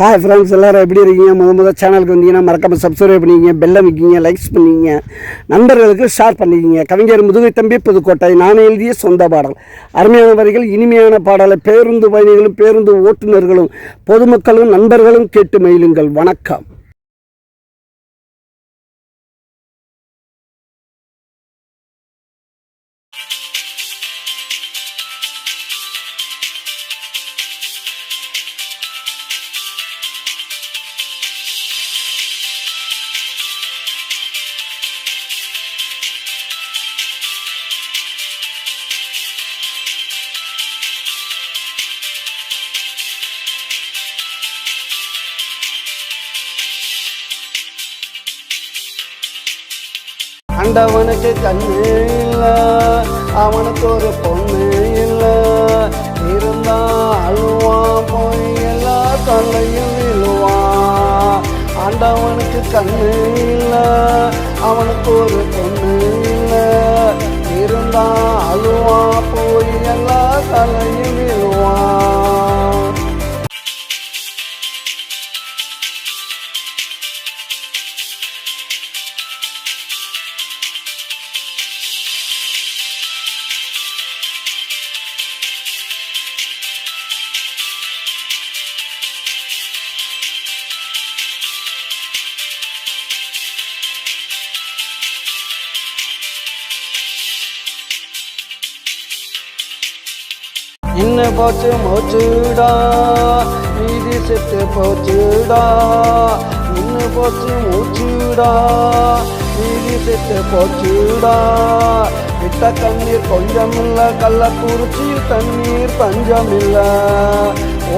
Hi friends, எல்லோரும் எப்படி இருக்கீங்க? முதல் சேனலுக்கு வந்தீங்கன்னா மறக்காமல் சப்ஸ்கிரைப் பண்ணிக்கிங்க, பெல் அமைக்கிங்க, லைக்ஸ் பண்ணிக்கிங்க, நண்பர்களுக்கு ஷேர் பண்ணிக்கிங்க. கவிஞர் முதுகை தம்பி புதுக்கோட்டை. நான் எழுதிய சொந்த பாடல். அருமையான வரிகள், இனிமையான பாடலை பேருந்து பயணிகளும் பேருந்து ஓட்டுநர்களும் பொதுமக்களும் நண்பர்களும் கேட்டு மகிழுங்கள். வணக்கம். ஆண்டவனுக்கு கண்ணு இல்லை, அவனுக்கு ஒரு பொண்ணு இல்லை, இருந்தா அழுவான், போய் எல்லா தொல்லையும் விழுவான். ஆண்டவனுக்கு கண்ணு இல்லை, அவனுக்கு ஒரு பொண்ணு இல்லை, இருந்தா அழுவான், போய் எல்லா தொல்லையும் விழுவான். என்ன போச்சு மூச்சுடா, மீதி செத்து போச்சுடா. நின்று போச்சு மூச்சுடா, மீதி செத்து போச்சுடா. விட்ட கண்ணீர் கொஞ்சமில்ல, கள்ளக்குறிச்சியில் தண்ணீர் பஞ்சமில்ல.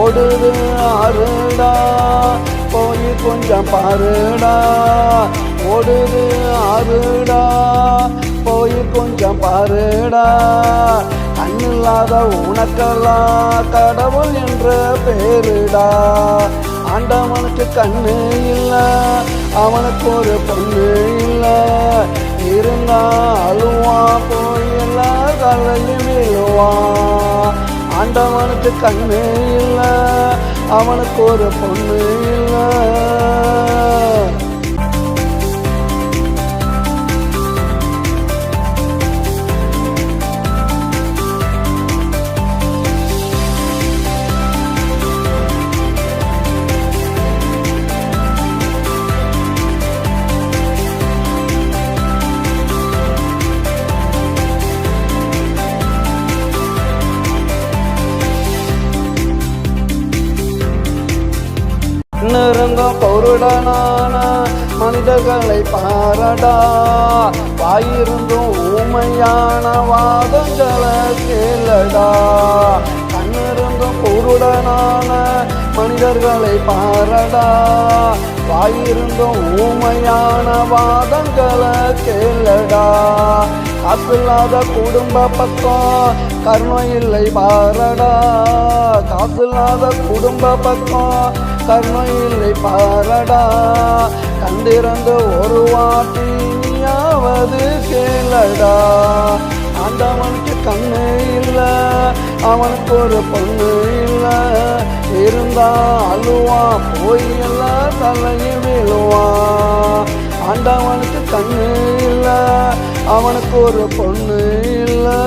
ஓடுது ஆறுடா, போய் கொஞ்சம் பாருடா. ஓடுது ஆறுடா, போய் கொஞ்சம் பாருடா. கண்ணில்லாத உனக்கெல்லாம் கடவுள் என்ற பேருடா. ஆண்டவனுக்கு கண்ணு இல்லை, அவனுக்கு ஒரு பொண்ணு இல்லை, இருந்தா அழுவான், போய் எல்லா கல்லையும் விழுவான். ஆண்டவனுக்கு கண்ணு இல்லை, அவனுக்கு ஒரு பொண்ணு இல்லை. நெருங்கும் பொருடனான மனிதர்களை பாரடா. வாயிருந்தும் ஊமையான வாதங்களை கேளடா. கண்ணிருந்தும் பொருடனான மனிதர்களை பாரடா. வாயிருந்தும் ஊமையான வாதங்களை கேளடா. காசில்லாத குடும்ப பக்கம் கருணை இல்லை பாரடா. காசில்லாத குடும்ப பக்கம் கருணை இல்லை பாரடா. கண்டிருந்து ஒரு வாட்டி நீயாவது கேளடா. ஆண்டவனுக்கு கண்ணு இல்லை, அவனுக்கு ஒரு பொண்ணு இல்லை, இருந்தா அழுவான், போய் எல்லா தலையும் விழுவான். ஆண்டவனுக்கு கண்ணு இல்லை, அவனுக்கு ஒரு பொண்ணு இல்லை.